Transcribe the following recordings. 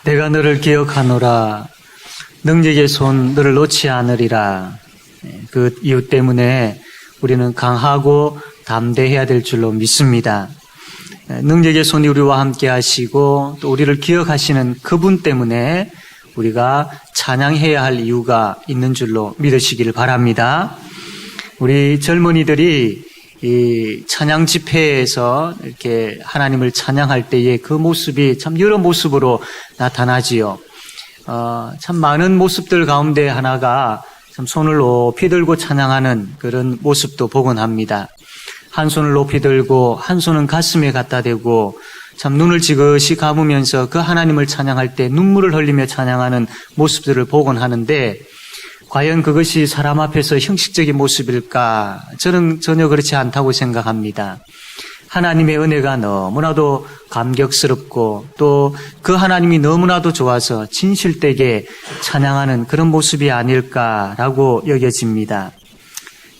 내가 너를 기억하노라. 능력의 손 너를 놓지 않으리라. 그 이유 때문에 우리는 강하고 담대해야 될 줄로 믿습니다. 능력의 손이 우리와 함께 하시고 또 우리를 기억하시는 그분 때문에 우리가 찬양해야 할 이유가 있는 줄로 믿으시기를 바랍니다. 우리 젊은이들이 이 찬양 집회에서 이렇게 하나님을 찬양할 때의 그 모습이 참 여러 모습으로 나타나지요. 참 많은 모습들 가운데 하나가 참 손을 높이 들고 찬양하는 그런 모습도 보곤 합니다. 한 손을 높이 들고 한 손은 가슴에 갖다 대고 참 눈을 지그시 감으면서 그 하나님을 찬양할 때 눈물을 흘리며 찬양하는 모습들을 보곤 하는데 과연 그것이 사람 앞에서 형식적인 모습일까? 저는 전혀 그렇지 않다고 생각합니다. 하나님의 은혜가 너무나도 감격스럽고 또 그 하나님이 너무나도 좋아서 진실되게 찬양하는 그런 모습이 아닐까라고 여겨집니다.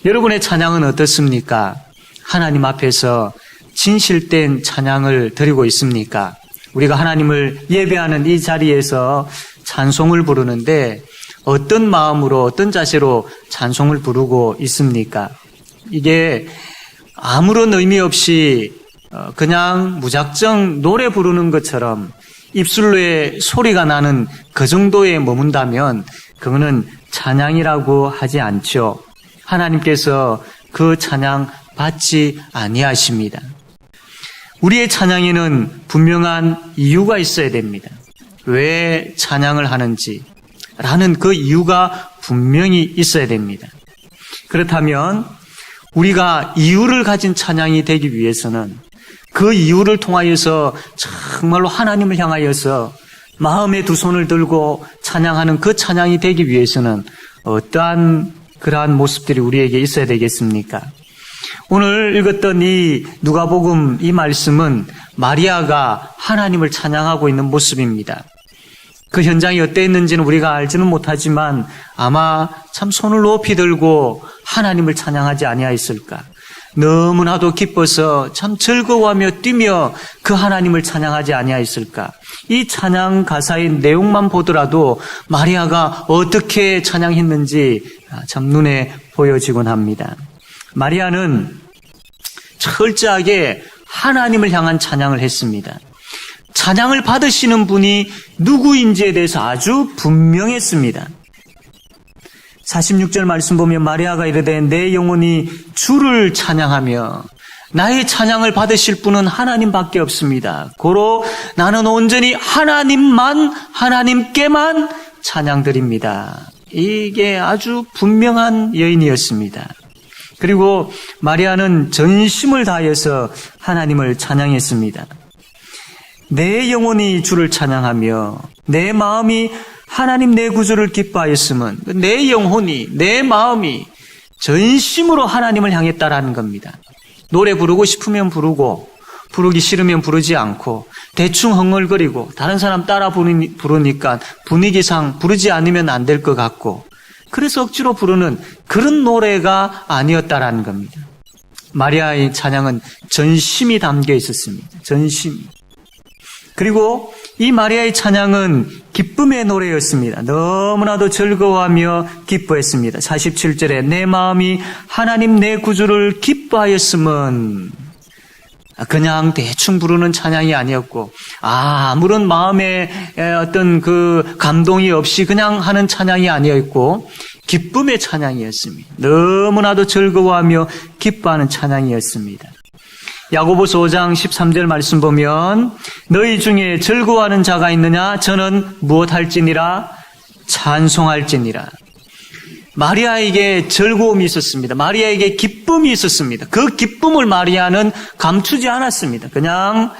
여러분의 찬양은 어떻습니까? 하나님 앞에서 진실된 찬양을 드리고 있습니까? 우리가 하나님을 예배하는 이 자리에서 찬송을 부르는데 어떤 마음으로 어떤 자세로 찬송을 부르고 있습니까? 이게 아무런 의미 없이 그냥 무작정 노래 부르는 것처럼 입술로의 소리가 나는 그 정도에 머문다면 그거는 찬양이라고 하지 않죠. 하나님께서 그 찬양 받지 아니하십니다. 우리의 찬양에는 분명한 이유가 있어야 됩니다. 왜 찬양을 하는지 라는 그 이유가 분명히 있어야 됩니다. 그렇다면 우리가 이유를 가진 찬양이 되기 위해서는 그 이유를 통하여서 정말로 하나님을 향하여서 마음에 두 손을 들고 찬양하는 그 찬양이 되기 위해서는 어떠한 그러한 모습들이 우리에게 있어야 되겠습니까? 오늘 읽었던 이 누가복음 이 말씀은 마리아가 하나님을 찬양하고 있는 모습입니다. 그 현장이 어땠는지는 우리가 알지는 못하지만 아마 참 손을 높이 들고 하나님을 찬양하지 아니하였을까. 너무나도 기뻐서 참 즐거워하며 뛰며 그 하나님을 찬양하지 아니하였을까. 이 찬양 가사의 내용만 보더라도 마리아가 어떻게 찬양했는지 참 눈에 보여지곤 합니다. 마리아는 철저하게 하나님을 향한 찬양을 했습니다. 찬양을 받으시는 분이 누구인지에 대해서 아주 분명했습니다. 46절 말씀 보면 마리아가 이르되 내 영혼이 주를 찬양하며 나의 찬양을 받으실 분은 하나님밖에 없습니다. 고로 나는 온전히 하나님께만 찬양드립니다. 이게 아주 분명한 여인이었습니다. 그리고 마리아는 전심을 다해서 하나님을 찬양했습니다. 내 영혼이 주를 찬양하며 내 마음이 하나님 내 구주를 기뻐하였으면 내 영혼이 내 마음이 전심으로 하나님을 향했다라는 겁니다. 노래 부르고 싶으면 부르고 부르기 싫으면 부르지 않고 대충 흥얼거리고 다른 사람 따라 부르니까 분위기상 부르지 않으면 안 될 것 같고 그래서 억지로 부르는 그런 노래가 아니었다라는 겁니다. 마리아의 찬양은 전심이 담겨 있었습니다. 전심. 그리고 이 마리아의 찬양은 기쁨의 노래였습니다. 너무나도 즐거워하며 기뻐했습니다. 47절에 내 마음이 하나님 내 구주를 기뻐하였음은 그냥 대충 부르는 찬양이 아니었고 아무런 마음에 어떤 그 감동이 없이 그냥 하는 찬양이 아니었고 기쁨의 찬양이었습니다. 너무나도 즐거워하며 기뻐하는 찬양이었습니다. 야고보서 5장 13절 말씀 보면 너희 중에 즐거워하는 자가 있느냐? 저는 무엇할지니라 찬송할지니라. 마리아에게 즐거움이 있었습니다. 마리아에게 기쁨이 있었습니다. 그 기쁨을 마리아는 감추지 않았습니다. 그냥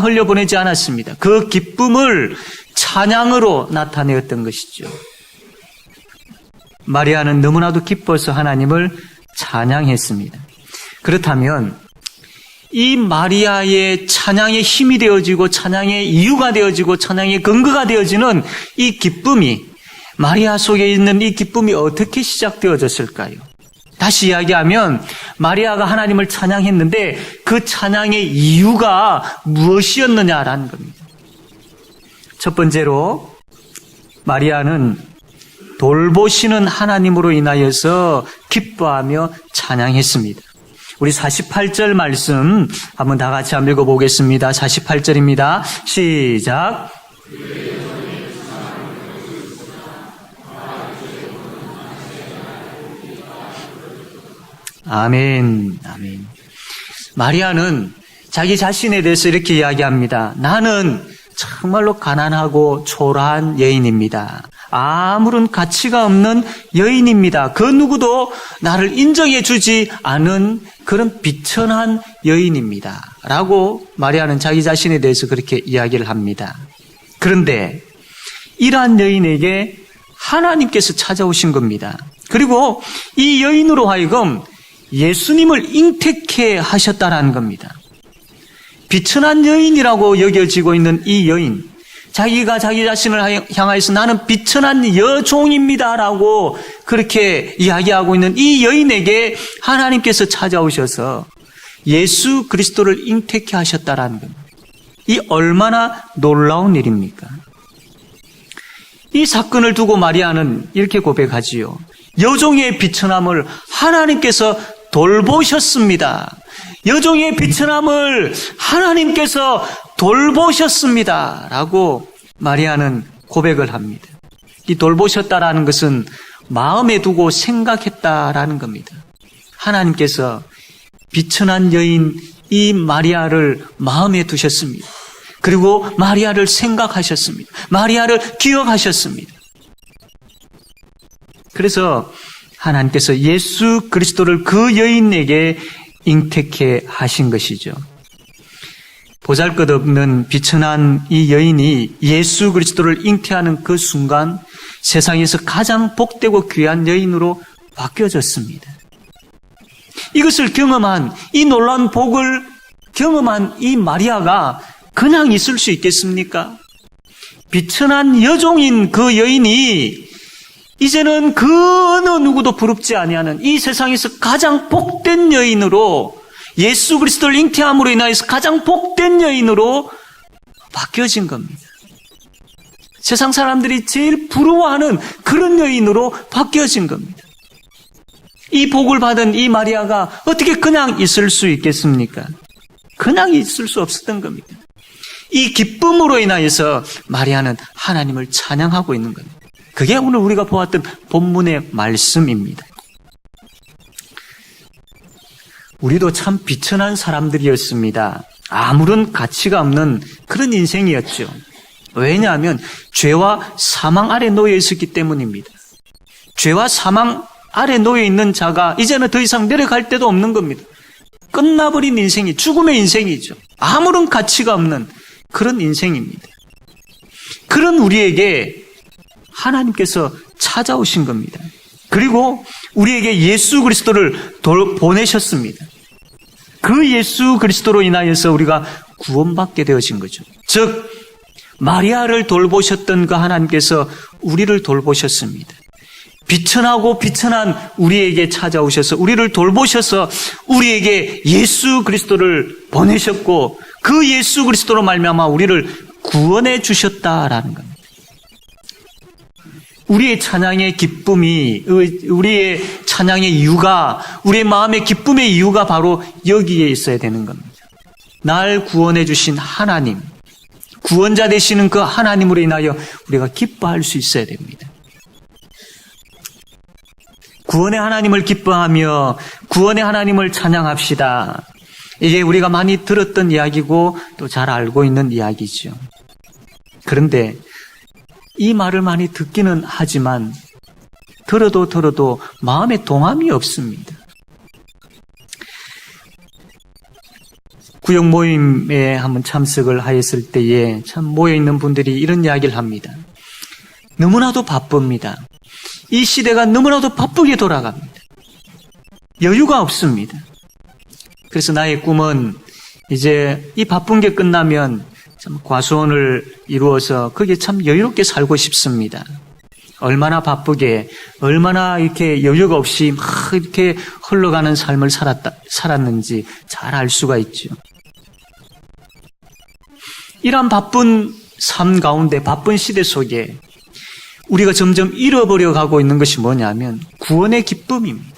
흘려보내지 않았습니다. 그 기쁨을 찬양으로 나타내었던 것이죠. 마리아는 너무나도 기뻐서 하나님을 찬양했습니다. 그렇다면 이 마리아의 찬양의 힘이 되어지고 찬양의 이유가 되어지고 찬양의 근거가 되어지는 이 기쁨이 마리아 속에 있는 이 기쁨이 어떻게 시작되어졌을까요? 다시 이야기하면 마리아가 하나님을 찬양했는데 그 찬양의 이유가 무엇이었느냐라는 겁니다. 첫 번째로 마리아는 돌보시는 하나님으로 인하여서 기뻐하며 찬양했습니다. 우리 48절 말씀 한번 다 같이 한번 읽어보겠습니다. 48절입니다. 시작. 아멘, 아멘. 마리아는 자기 자신에 대해서 이렇게 이야기합니다. 나는 정말로 가난하고 초라한 여인입니다. 아무런 가치가 없는 여인입니다. 그 누구도 나를 인정해 주지 않은 그런 비천한 여인입니다. 라고 마리아는 자기 자신에 대해서 그렇게 이야기를 합니다. 그런데 이러한 여인에게 하나님께서 찾아오신 겁니다. 그리고 이 여인으로 하여금 예수님을 잉태케 하셨다라는 겁니다. 비천한 여인이라고 여겨지고 있는 이 여인, 자기가 자기 자신을 향하여서 나는 비천한 여종입니다라고 그렇게 이야기하고 있는 이 여인에게 하나님께서 찾아오셔서 예수 그리스도를 잉태케 하셨다라는 겁니다. 이 얼마나 놀라운 일입니까? 이 사건을 두고 마리아는 이렇게 고백하지요. 여종의 비천함을 하나님께서 돌보셨습니다. 여종의 비천함을 하나님께서 돌보셨습니다. 라고 마리아는 고백을 합니다. 이 돌보셨다라는 것은 마음에 두고 생각했다라는 겁니다. 하나님께서 비천한 여인 이 마리아를 마음에 두셨습니다. 그리고 마리아를 생각하셨습니다. 마리아를 기억하셨습니다. 그래서 하나님께서 예수 그리스도를 그 여인에게 잉태케 하신 것이죠. 보잘것없는 비천한 이 여인이 예수 그리스도를 잉태하는 그 순간 세상에서 가장 복되고 귀한 여인으로 바뀌어졌습니다. 이것을 경험한, 이 놀라운 복을 경험한 이 마리아가 그냥 있을 수 있겠습니까? 비천한 여종인 그 여인이 이제는 그 어느 누구도 부럽지 아니하는 이 세상에서 가장 복된 여인으로, 예수 그리스도를 잉태함으로 인하여서 가장 복된 여인으로 바뀌어진 겁니다. 세상 사람들이 제일 부러워하는 그런 여인으로 바뀌어진 겁니다. 이 복을 받은 이 마리아가 어떻게 그냥 있을 수 있겠습니까? 그냥 있을 수 없었던 겁니다. 이 기쁨으로 인하여서 마리아는 하나님을 찬양하고 있는 겁니다. 그게 오늘 우리가 보았던 본문의 말씀입니다. 우리도 참 비천한 사람들이었습니다. 아무런 가치가 없는 그런 인생이었죠. 왜냐하면 죄와 사망 아래 놓여 있었기 때문입니다. 죄와 사망 아래 놓여 있는 자가 이제는 더 이상 내려갈 데도 없는 겁니다. 끝나버린 인생이 죽음의 인생이죠. 아무런 가치가 없는 그런 인생입니다. 그런 우리에게 하나님께서 찾아오신 겁니다. 그리고 우리에게 예수 그리스도를 보내셨습니다. 그 예수 그리스도로 인하여서 우리가 구원받게 되어진 거죠. 즉 마리아를 돌보셨던 그 하나님께서 우리를 돌보셨습니다. 비천하고 비천한 우리에게 찾아오셔서 우리를 돌보셔서 우리에게 예수 그리스도를 보내셨고 그 예수 그리스도로 말미암아 우리를 구원해 주셨다라는 겁니다. 우리의 찬양의 기쁨이, 우리의 찬양의 이유가, 우리의 마음의 기쁨의 이유가 바로 여기에 있어야 되는 겁니다. 날 구원해 주신 하나님, 구원자 되시는 그 하나님으로 인하여 우리가 기뻐할 수 있어야 됩니다. 구원의 하나님을 기뻐하며 구원의 하나님을 찬양합시다. 이게 우리가 많이 들었던 이야기고 또 잘 알고 있는 이야기죠. 그런데 이 말을 많이 듣기는 하지만 들어도 마음에 동함이 없습니다. 구역 모임에 한번 참석을 하였을 때에 참 모여있는 분들이 이런 이야기를 합니다. 너무나도 바쁩니다. 이 시대가 너무나도 바쁘게 돌아갑니다. 여유가 없습니다. 그래서 나의 꿈은 이제 이 바쁜 게 끝나면 참 과수원을 이루어서 거기에 참 여유롭게 살고 싶습니다. 얼마나 바쁘게, 얼마나 이렇게 여유가 없이 막 이렇게 흘러가는 삶을 살았는지 잘 알 수가 있죠. 이런 바쁜 삶 가운데 바쁜 시대 속에 우리가 점점 잃어버려 가고 있는 것이 뭐냐면 구원의 기쁨입니다.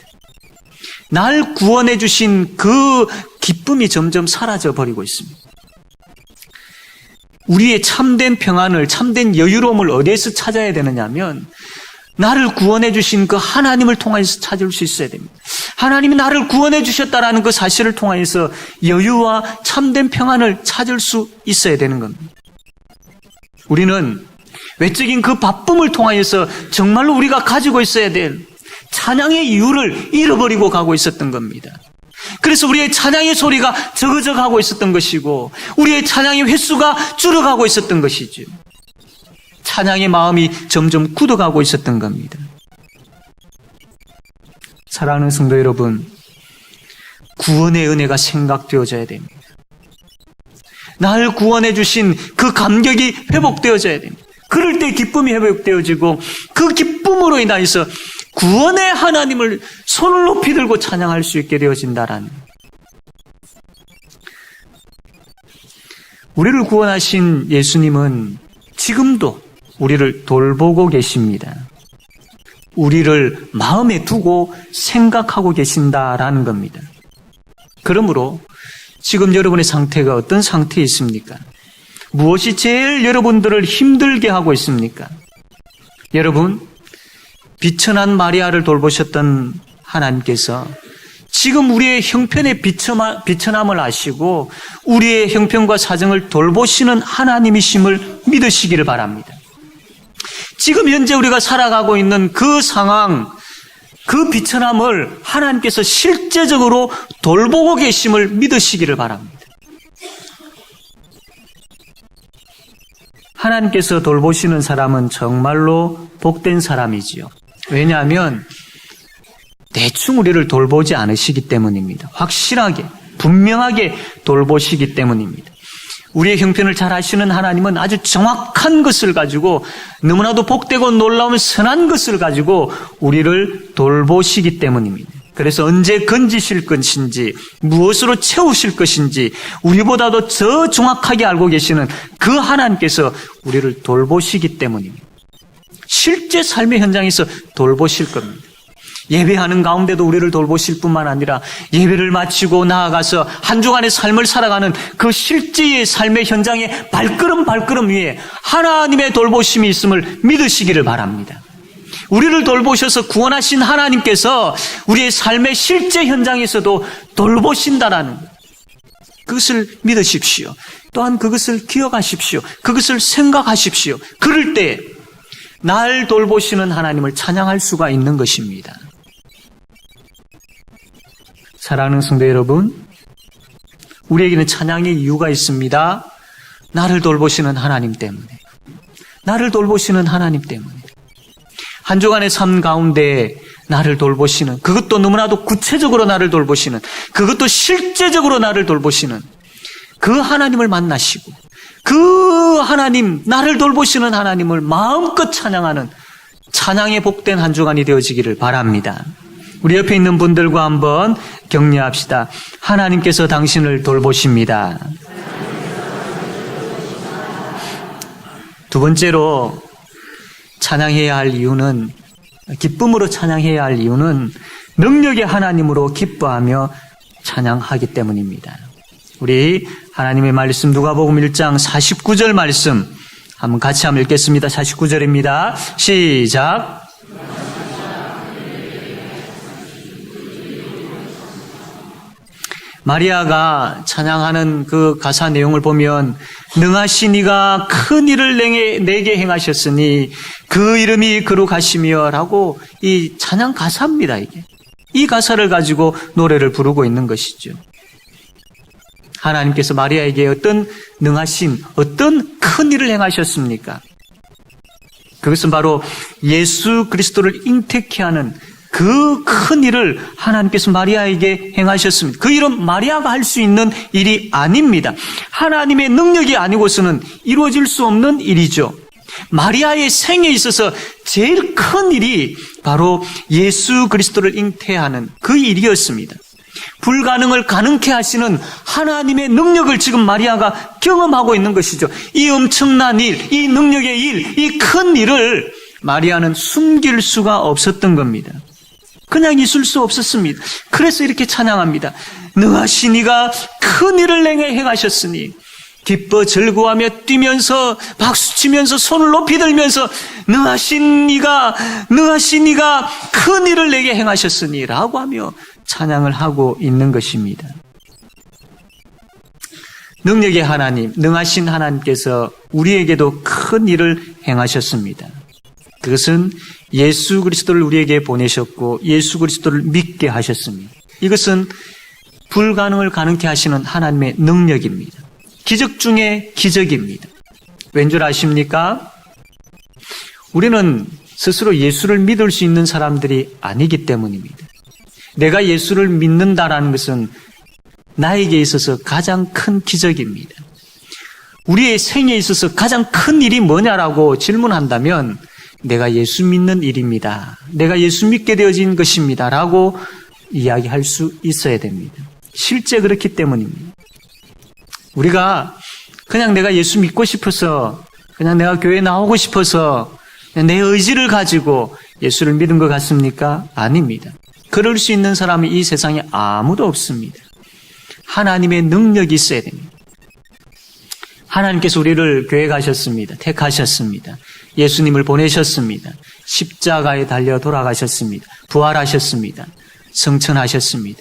날 구원해 주신 그 기쁨이 점점 사라져 버리고 있습니다. 우리의 참된 평안을, 참된 여유로움을 어디에서 찾아야 되느냐면 나를 구원해 주신 그 하나님을 통해서 찾을 수 있어야 됩니다. 하나님이 나를 구원해 주셨다라는 그 사실을 통해서 여유와 참된 평안을 찾을 수 있어야 되는 겁니다. 우리는 외적인 그 바쁨을 통하여서 정말로 우리가 가지고 있어야 될 찬양의 이유를 잃어버리고 가고 있었던 겁니다. 그래서 우리의 찬양의 소리가 적어져가고 있었던 것이고 우리의 찬양의 횟수가 줄어가고 있었던 것이죠. 찬양의 마음이 점점 굳어가고 있었던 겁니다. 사랑하는 성도 여러분, 구원의 은혜가 생각되어져야 됩니다. 날 구원해 주신 그 감격이 회복되어져야 됩니다. 그럴 때 기쁨이 회복되어지고 그 기쁨으로 인하여서 구원의 하나님을 손을 높이 들고 찬양할 수 있게 되어진다라는, 우리를 구원하신 예수님은 지금도 우리를 돌보고 계십니다. 우리를 마음에 두고 생각하고 계신다라는 겁니다. 그러므로 지금 여러분의 상태가 어떤 상태에 있습니까? 무엇이 제일 여러분들을 힘들게 하고 있습니까? 여러분, 비천한 마리아를 돌보셨던 하나님께서 지금 우리의 형편의 비천함을 아시고 우리의 형편과 사정을 돌보시는 하나님이심을 믿으시기를 바랍니다. 지금 현재 우리가 살아가고 있는 그 상황, 그 비천함을 하나님께서 실제적으로 돌보고 계심을 믿으시기를 바랍니다. 하나님께서 돌보시는 사람은 정말로 복된 사람이지요. 왜냐하면 대충 우리를 돌보지 않으시기 때문입니다. 확실하게, 분명하게 돌보시기 때문입니다. 우리의 형편을 잘 아시는 하나님은 아주 정확한 것을 가지고, 너무나도 복되고 놀라운 선한 것을 가지고 우리를 돌보시기 때문입니다. 그래서 언제 건지실 것인지, 무엇으로 채우실 것인지 우리보다도 더 정확하게 알고 계시는 그 하나님께서 우리를 돌보시기 때문입니다. 실제 삶의 현장에서 돌보실 겁니다. 예배하는 가운데도 우리를 돌보실 뿐만 아니라 예배를 마치고 나아가서 한 주간의 삶을 살아가는 그 실제의 삶의 현장의 발걸음 위에 하나님의 돌보심이 있음을 믿으시기를 바랍니다. 우리를 돌보셔서 구원하신 하나님께서 우리의 삶의 실제 현장에서도 돌보신다라는 것, 그것을 믿으십시오. 또한 그것을 기억하십시오. 그것을 생각하십시오. 그럴 때 날 돌보시는 하나님을 찬양할 수가 있는 것입니다. 사랑하는 성도 여러분, 우리에게는 찬양의 이유가 있습니다. 나를 돌보시는 하나님 때문에, 나를 돌보시는 하나님 때문에, 한 주간의 삶 가운데 나를 돌보시는, 그것도 너무나도 구체적으로 나를 돌보시는, 그것도 실제적으로 나를 돌보시는 그 하나님을 만나시고 그 하나님, 나를 돌보시는 하나님을 마음껏 찬양하는 찬양의 복된 한 주간이 되어지기를 바랍니다. 우리 옆에 있는 분들과 한번 격려합시다. 하나님께서 당신을 돌보십니다. 두 번째로 찬양해야 할 이유는, 기쁨으로 찬양해야 할 이유는 능력의 하나님으로 기뻐하며 찬양하기 때문입니다. 우리 하나님의 말씀 누가복음 1장 49절 말씀 한번 같이 한번 읽겠습니다. 49절입니다. 시작. 마리아가 찬양하는 그 가사 내용을 보면 능하신 이가 큰 일을 내게 행하셨으니 그 이름이 거룩하시며 라고 이 찬양 가사입니다. 이게 이 가사를 가지고 노래를 부르고 있는 것이죠. 하나님께서 마리아에게 어떤 능하신, 어떤 큰 일을 행하셨습니까? 그것은 바로 예수 그리스도를 잉태케 하는 그 큰 일을 하나님께서 마리아에게 행하셨습니다. 그 일은 마리아가 할 수 있는 일이 아닙니다. 하나님의 능력이 아니고서는 이루어질 수 없는 일이죠. 마리아의 생에 있어서 제일 큰 일이 바로 예수 그리스도를 잉태하는 그 일이었습니다. 불가능을 가능케 하시는 하나님의 능력을 지금 마리아가 경험하고 있는 것이죠. 이 엄청난 일, 이 능력의 일, 이 큰 일을 마리아는 숨길 수가 없었던 겁니다. 그냥 있을 수 없었습니다. 그래서 이렇게 찬양합니다. 능하신 이가 큰 일을 내게 행하셨으니 기뻐 즐거워하며 뛰면서 박수치면서 손을 높이 들면서 능하신 이가 큰 일을 내게 행하셨으니 라고 하며 찬양을 하고 있는 것입니다. 능력의 하나님, 능하신 하나님께서 우리에게도 큰 일을 행하셨습니다. 그것은 예수 그리스도를 우리에게 보내셨고 예수 그리스도를 믿게 하셨습니다. 이것은 불가능을 가능케 하시는 하나님의 능력입니다. 기적 중에 기적입니다. 왠 줄 아십니까? 우리는 스스로 예수를 믿을 수 있는 사람들이 아니기 때문입니다. 내가 예수를 믿는다라는 것은 나에게 있어서 가장 큰 기적입니다. 우리의 생에 있어서 가장 큰 일이 뭐냐라고 질문한다면 내가 예수 믿는 일입니다. 내가 예수 믿게 되어진 것입니다. 라고 이야기할 수 있어야 됩니다. 실제 그렇기 때문입니다. 우리가 그냥 내가 예수 믿고 싶어서 그냥 내가 교회에 나오고 싶어서 내 의지를 가지고 예수를 믿은 것 같습니까? 아닙니다. 그럴 수 있는 사람이 이 세상에 아무도 없습니다. 하나님의 능력이 있어야 됩니다. 하나님께서 우리를 교회 가셨습니다. 택하셨습니다. 예수님을 보내셨습니다. 십자가에 달려 돌아가셨습니다. 부활하셨습니다. 성천하셨습니다.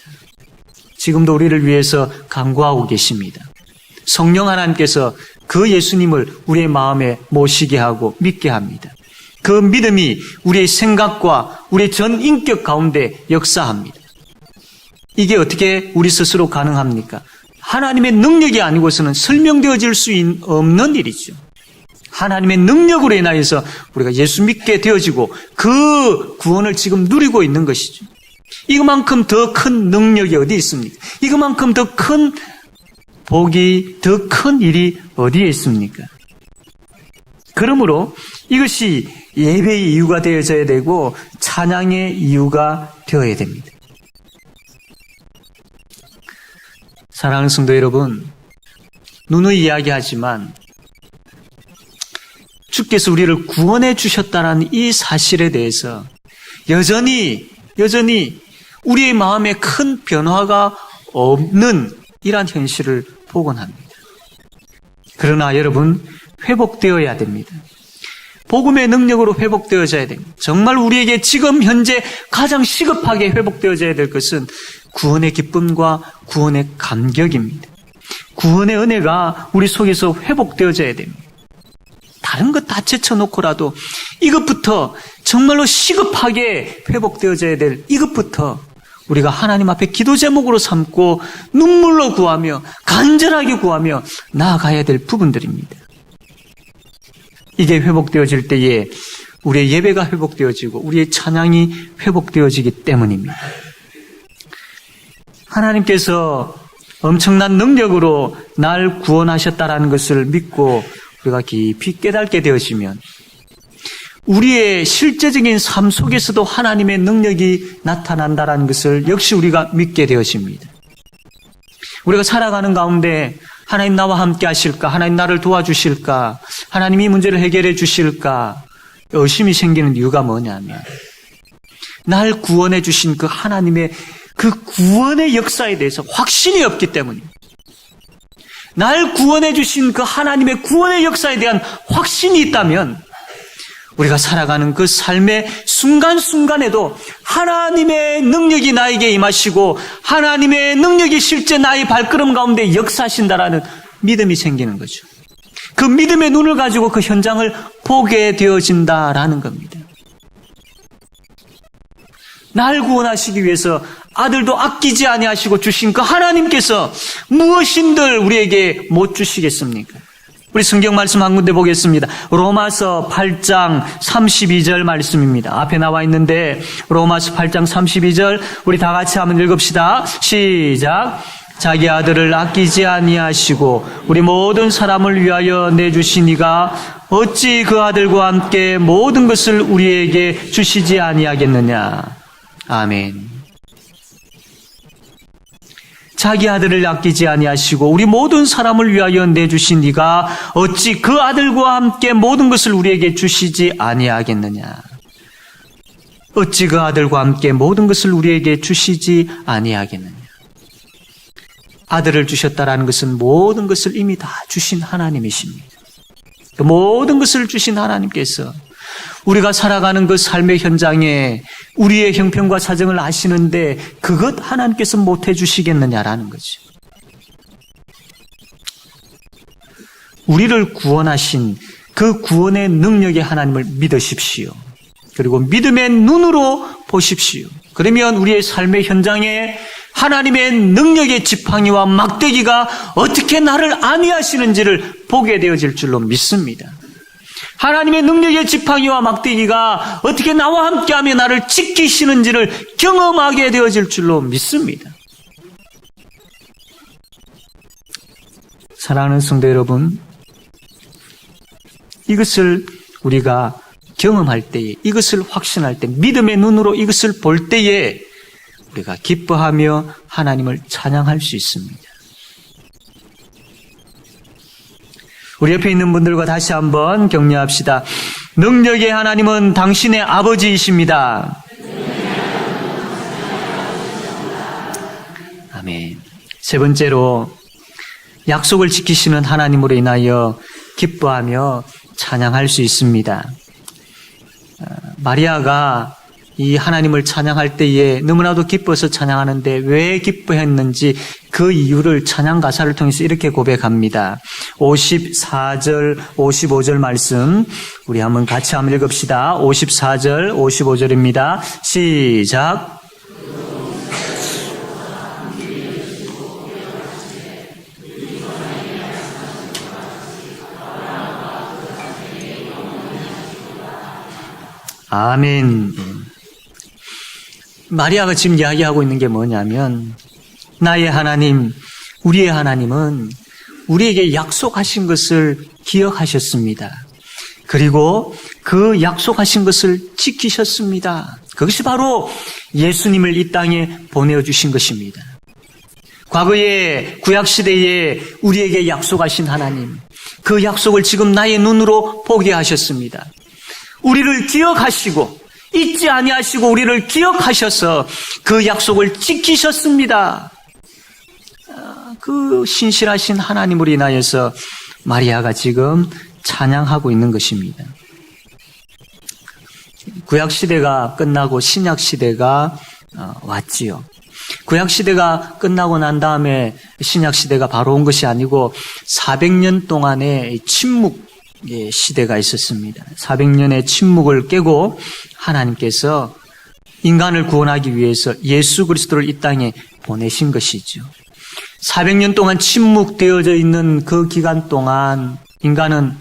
지금도 우리를 위해서 간구하고 계십니다. 성령 하나님께서 그 예수님을 우리의 마음에 모시게 하고 믿게 합니다. 그 믿음이 우리의 생각과 우리의 전 인격 가운데 역사합니다. 이게 어떻게 우리 스스로 가능합니까? 하나님의 능력이 아니고서는 설명되어질 수 없는 일이죠. 하나님의 능력으로 인하여서 우리가 예수 믿게 되어지고 그 구원을 지금 누리고 있는 것이죠. 이것만큼 더 큰 능력이 어디 있습니까? 이것만큼 더 큰 복이, 더 큰 일이 어디에 있습니까? 그러므로 이것이 예배의 이유가 되어져야 되고 찬양의 이유가 되어야 됩니다. 사랑하는 성도 여러분, 누누이 이야기하지만 주께서 우리를 구원해 주셨다는 이 사실에 대해서 여전히 우리의 마음에 큰 변화가 없는 이러한 현실을 보곤 합니다. 그러나 여러분, 회복되어야 됩니다. 복음의 능력으로 회복되어져야 됩니다. 정말 우리에게 지금 현재 가장 시급하게 회복되어져야 될 것은 구원의 기쁨과 구원의 감격입니다. 구원의 은혜가 우리 속에서 회복되어져야 됩니다. 다른 것 다 제쳐놓고라도 이것부터 정말로 시급하게 회복되어져야 될 이것부터 우리가 하나님 앞에 기도 제목으로 삼고 눈물로 구하며 간절하게 구하며 나아가야 될 부분들입니다. 이게 회복되어질 때에 우리의 예배가 회복되어지고 우리의 찬양이 회복되어지기 때문입니다. 하나님께서 엄청난 능력으로 날 구원하셨다라는 것을 믿고 우리가 깊이 깨닫게 되어지면 우리의 실제적인 삶 속에서도 하나님의 능력이 나타난다라는 것을 역시 우리가 믿게 되어집니다. 우리가 살아가는 가운데 하나님 나와 함께 하실까? 하나님 나를 도와주실까? 하나님 이 문제를 해결해 주실까? 의심이 생기는 이유가 뭐냐면 날 구원해 주신 그 하나님의 그 구원의 역사에 대해서 확신이 없기 때문입니다. 날 구원해 주신 그 하나님의 구원의 역사에 대한 확신이 있다면 우리가 살아가는 그 삶의 순간순간에도 하나님의 능력이 나에게 임하시고 하나님의 능력이 실제 나의 발걸음 가운데 역사하신다라는 믿음이 생기는 거죠. 그 믿음의 눈을 가지고 그 현장을 보게 되어진다라는 겁니다. 날 구원하시기 위해서 아들도 아끼지 아니하시고 주신 그 하나님께서 무엇인들 우리에게 못 주시겠습니까? 우리 성경 말씀 한 군데 보겠습니다. 로마서 8장 32절 말씀입니다. 앞에 나와 있는데 로마서 8장 32절 우리 다 같이 한번 읽읍시다. 시작. 자기 아들을 아끼지 아니하시고 우리 모든 사람을 위하여 내주시니가 어찌 그 아들과 함께 모든 것을 우리에게 주시지 아니하겠느냐. 아멘. 자기 아들을 아끼지 아니하시고 우리 모든 사람을 위하여 내주신 이가 어찌 그 아들과 함께 모든 것을 우리에게 주시지 아니하겠느냐. 어찌 그 아들과 함께 모든 것을 우리에게 주시지 아니하겠느냐. 아들을 주셨다라는 것은 모든 것을 이미 다 주신 하나님이십니다. 그 모든 것을 주신 하나님께서 우리가 살아가는 그 삶의 현장에 우리의 형편과 사정을 아시는데 그것 하나님께서 못 해주시겠느냐라는 거죠. 우리를 구원하신 그 구원의 능력의 하나님을 믿으십시오. 그리고 믿음의 눈으로 보십시오. 그러면 우리의 삶의 현장에 하나님의 능력의 지팡이와 막대기가 어떻게 나를 안위하시는지를 보게 되어질 줄로 믿습니다. 하나님의 능력의 지팡이와 막대기가 어떻게 나와 함께하며 나를 지키시는지를 경험하게 되어질 줄로 믿습니다. 사랑하는 성도 여러분, 이것을 우리가 경험할 때에, 이것을 확신할 때, 믿음의 눈으로 이것을 볼 때에 우리가 기뻐하며 하나님을 찬양할 수 있습니다. 우리 옆에 있는 분들과 다시 한번 격려합시다. 능력의 하나님은 당신의 아버지이십니다. 아멘. 세 번째로, 약속을 지키시는 하나님으로 인하여 기뻐하며 찬양할 수 있습니다. 마리아가 이 하나님을 찬양할 때에 너무나도 기뻐서 찬양하는데 왜 기뻐했는지 그 이유를 찬양 가사를 통해서 이렇게 고백합니다. 54절, 55절 말씀 우리 한번 같이 한번 읽읍시다. 54절, 55절입니다. 시작. 아멘. 마리아가 지금 이야기하고 있는 게 뭐냐면 나의 하나님, 우리의 하나님은 우리에게 약속하신 것을 기억하셨습니다. 그리고 그 약속하신 것을 지키셨습니다. 그것이 바로 예수님을 이 땅에 보내주신 것입니다. 과거에 구약시대에 우리에게 약속하신 하나님, 그 약속을 지금 나의 눈으로 보게 하셨습니다. 우리를 기억하시고 잊지 아니하시고 우리를 기억하셔서 그 약속을 지키셨습니다. 그 신실하신 하나님으로 인하여서 마리아가 지금 찬양하고 있는 것입니다. 구약시대가 끝나고 신약시대가 왔지요. 구약시대가 끝나고 난 다음에 신약시대가 바로 온 것이 아니고 400년 동안의 침묵 시대가 있었습니다. 400년의 침묵을 깨고 하나님께서 인간을 구원하기 위해서 예수 그리스도를 이 땅에 보내신 것이죠. 400년 동안 침묵되어져 있는 그 기간 동안 인간은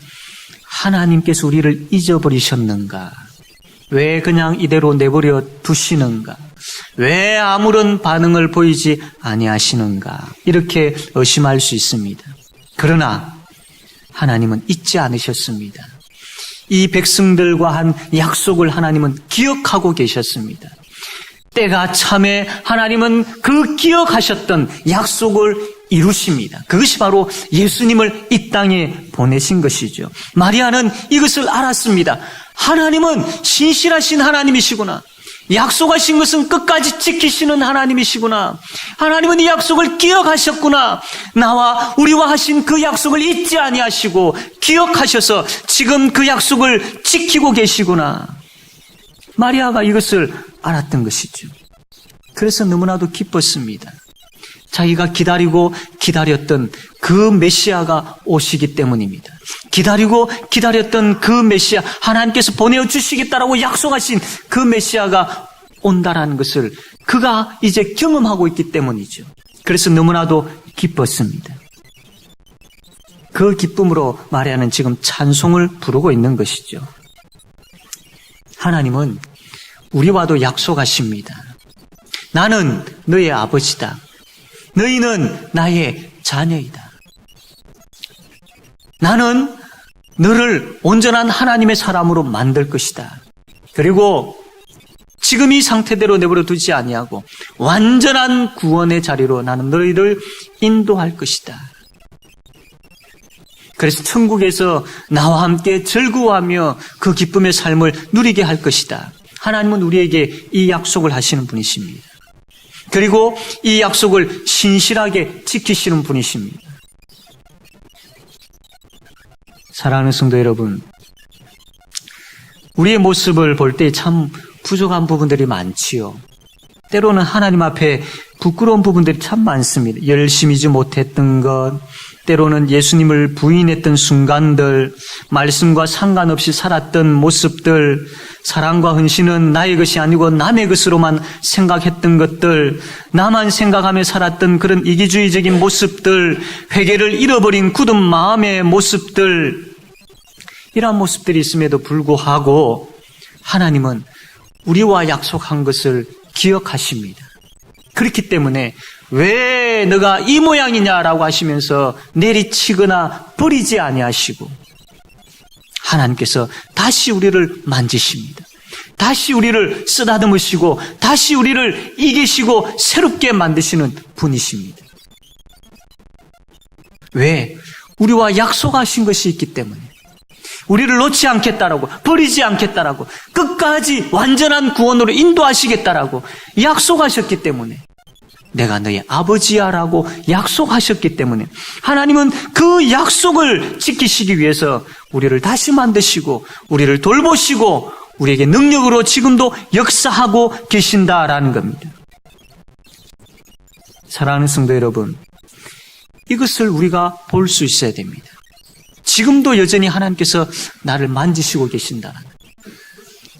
하나님께서 우리를 잊어버리셨는가? 왜 그냥 이대로 내버려 두시는가? 왜 아무런 반응을 보이지 아니하시는가? 이렇게 의심할 수 있습니다. 그러나 하나님은 잊지 않으셨습니다. 이 백성들과 한 약속을 하나님은 기억하고 계셨습니다. 때가 참에 하나님은 그 기억하셨던 약속을 이루십니다. 그것이 바로 예수님을 이 땅에 보내신 것이죠. 마리아는 이것을 알았습니다. 하나님은 신실하신 하나님이시구나. 약속하신 것은 끝까지 지키시는 하나님이시구나. 하나님은 이 약속을 기억하셨구나. 나와 우리와 하신 그 약속을 잊지 아니하시고 기억하셔서 지금 그 약속을 지키고 계시구나. 마리아가 이것을 알았던 것이죠. 그래서 너무나도 기뻤습니다. 자기가 기다리고 기다렸던 그 메시아가 오시기 때문입니다. 기다리고 기다렸던 그 메시아, 하나님께서 보내주시겠다라고 약속하신 그 메시아가 온다라는 것을 그가 이제 경험하고 있기 때문이죠. 그래서 너무나도 기뻤습니다. 그 기쁨으로 마리아는 지금 찬송을 부르고 있는 것이죠. 하나님은 우리와도 약속하십니다. 나는 너의 아버지다. 너희는 나의 자녀이다. 나는 너를 온전한 하나님의 사람으로 만들 것이다. 그리고 지금 이 상태대로 내버려 두지 아니하고 완전한 구원의 자리로 나는 너희를 인도할 것이다. 그래서 천국에서 나와 함께 즐거워하며 그 기쁨의 삶을 누리게 할 것이다. 하나님은 우리에게 이 약속을 하시는 분이십니다. 그리고 이 약속을 신실하게 지키시는 분이십니다. 사랑하는 성도 여러분, 우리의 모습을 볼 때 참 부족한 부분들이 많지요. 때로는 하나님 앞에 부끄러운 부분들이 참 많습니다. 열심히지 못했던 것, 때로는 예수님을 부인했던 순간들, 말씀과 상관없이 살았던 모습들, 사랑과 헌신은 나의 것이 아니고 남의 것으로만 생각했던 것들, 나만 생각하며 살았던 그런 이기주의적인 모습들, 회개를 잃어버린 굳은 마음의 모습들, 이러한 모습들이 있음에도 불구하고 하나님은 우리와 약속한 것을 기억하십니다. 그렇기 때문에 왜 너가 이 모양이냐라고 하시면서 내리치거나 버리지 아니하시고 하나님께서 다시 우리를 만지십니다. 다시 우리를 쓰다듬으시고 다시 우리를 이기시고 새롭게 만드시는 분이십니다. 왜? 우리와 약속하신 것이 있기 때문에 우리를 놓지 않겠다라고 버리지 않겠다라고 끝까지 완전한 구원으로 인도하시겠다라고 약속하셨기 때문에 내가 너의 아버지야라고 약속하셨기 때문에 하나님은 그 약속을 지키시기 위해서 우리를 다시 만드시고 우리를 돌보시고 우리에게 능력으로 지금도 역사하고 계신다라는 겁니다. 사랑하는 성도 여러분, 이것을 우리가 볼 수 있어야 됩니다. 지금도 여전히 하나님께서 나를 만지시고 계신다는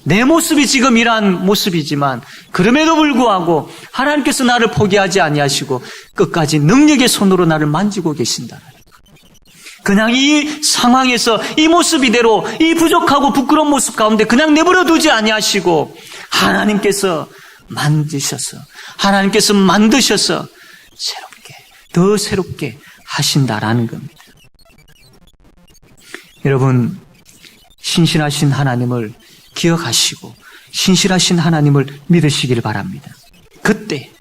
내 모습이 지금 이러한 모습이지만 그럼에도 불구하고 하나님께서 나를 포기하지 아니하시고 끝까지 능력의 손으로 나를 만지고 계신다는 그냥 이 상황에서 이 모습 이대로 이 부족하고 부끄러운 모습 가운데 그냥 내버려 두지 아니하시고 하나님께서 만지셔서 하나님께서 만드셔서 새롭게 더 새롭게 하신다라는 겁니다. 여러분, 신실하신 하나님을 기억하시고 신실하신 하나님을 믿으시길 바랍니다. 그때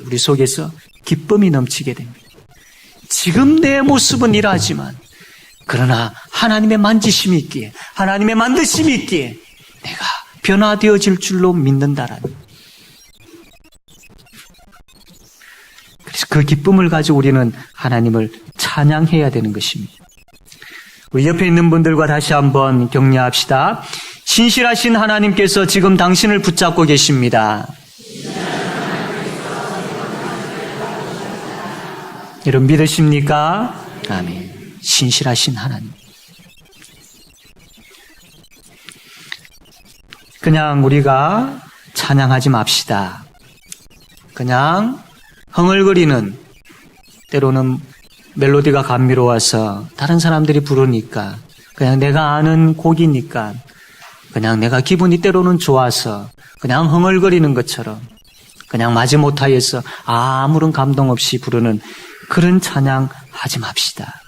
우리 속에서 기쁨이 넘치게 됩니다. 지금 내 모습은 이러하지만 그러나 하나님의 만지심이 있기에 하나님의 만드심이 있기에 내가 변화되어질 줄로 믿는다라는 그래서 그 기쁨을 가지고 우리는 하나님을 찬양해야 되는 것입니다. 우리 옆에 있는 분들과 다시 한번 격려합시다. 신실하신 하나님께서 지금 당신을 붙잡고 계십니다. 여러분 믿으십니까? 아멘. 신실하신 하나님. 그냥 우리가 찬양하지 맙시다. 그냥 흥얼거리는 때로는 멜로디가 감미로워서 다른 사람들이 부르니까 그냥 내가 아는 곡이니까 그냥 내가 기분이 때로는 좋아서 그냥 흥얼거리는 것처럼 그냥 마지못하여서 아무런 감동 없이 부르는 그런 찬양 하지 맙시다.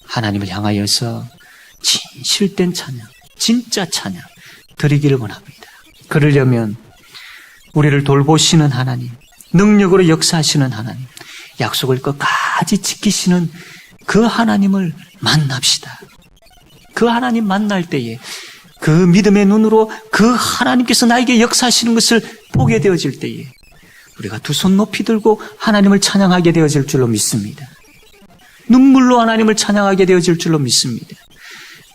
하나님을 향하여서 진실된 찬양, 진짜 찬양 드리기를 원합니다. 그러려면 우리를 돌보시는 하나님, 능력으로 역사하시는 하나님, 약속을 끝까지 지키시는 그 하나님을 만납시다. 그 하나님 만날 때에 그 믿음의 눈으로 그 하나님께서 나에게 역사하시는 것을 보게 되어질 때에 우리가 두 손 높이 들고 하나님을 찬양하게 되어질 줄로 믿습니다. 눈물로 하나님을 찬양하게 되어질 줄로 믿습니다.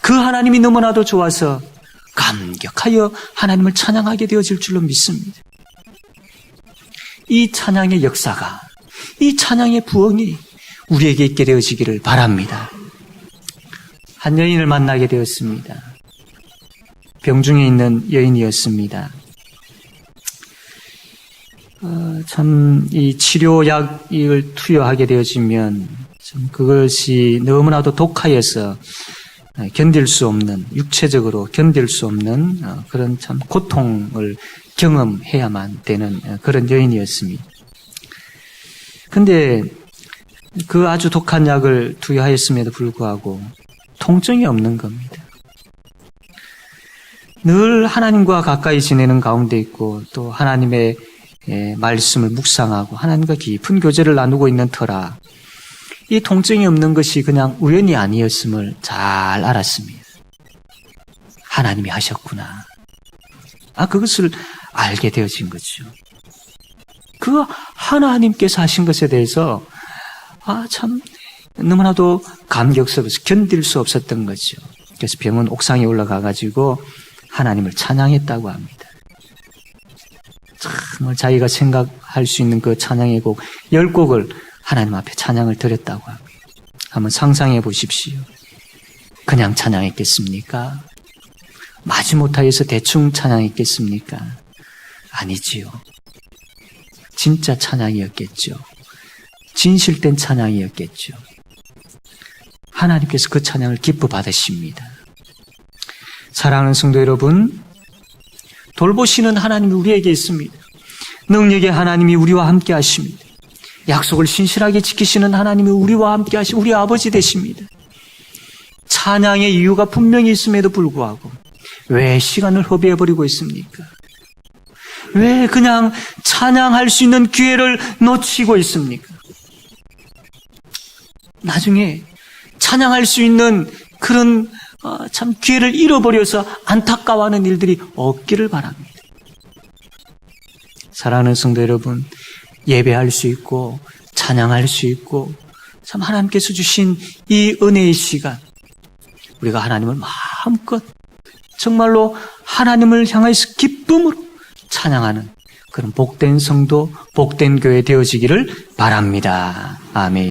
그 하나님이 너무나도 좋아서 감격하여 하나님을 찬양하게 되어질 줄로 믿습니다. 이 찬양의 역사가, 이 찬양의 부흥이 우리에게 있게 되어지기를 바랍니다. 한 여인을 만나게 되었습니다. 병중에 있는 여인이었습니다. 참 이 치료약을 투여하게 되어지면 참 그것이 너무나도 독하여서 견딜 수 없는, 육체적으로 견딜 수 없는 그런 참 고통을 경험해야만 되는 그런 여인이었습니다. 근데 그 아주 독한 약을 투여하였음에도 불구하고 통증이 없는 겁니다. 늘 하나님과 가까이 지내는 가운데 있고 또 하나님의 말씀을 묵상하고 하나님과 깊은 교제를 나누고 있는 터라 이 통증이 없는 것이 그냥 우연이 아니었음을 잘 알았습니다. 하나님이 하셨구나. 그것을 알게 되어진 거죠. 그 하나님께서 하신 것에 대해서 참 너무나도 감격스러워서 견딜 수 없었던 거죠. 그래서 병원 옥상에 올라가 가지고 하나님을 찬양했다고 합니다. 정말 자기가 생각할 수 있는 그 찬양의 곡 10곡을 하나님 앞에 찬양을 드렸다고 합니다. 한번 상상해 보십시오. 그냥 찬양했겠습니까? 마지못하여서 대충 찬양했겠습니까? 아니지요. 진짜 찬양이었겠죠. 진실된 찬양이었겠죠. 하나님께서 그 찬양을 기뻐 받으십니다. 사랑하는 성도 여러분, 돌보시는 하나님이 우리에게 있습니다. 능력의 하나님이 우리와 함께 하십니다. 약속을 신실하게 지키시는 하나님이 우리와 함께 하시고 우리 아버지 되십니다. 찬양의 이유가 분명히 있음에도 불구하고 왜 시간을 허비해버리고 있습니까? 왜 그냥 찬양할 수 있는 기회를 놓치고 있습니까? 나중에 찬양할 수 있는 그런 참 기회를 잃어버려서 안타까워하는 일들이 없기를 바랍니다. 사랑하는 성도 여러분, 예배할 수 있고 찬양할 수 있고 참 하나님께서 주신 이 은혜의 시간 우리가 하나님을 마음껏 정말로 하나님을 향해서 기쁨으로 찬양하는 그런 복된 성도, 복된 교회 되어지기를 바랍니다. 아멘.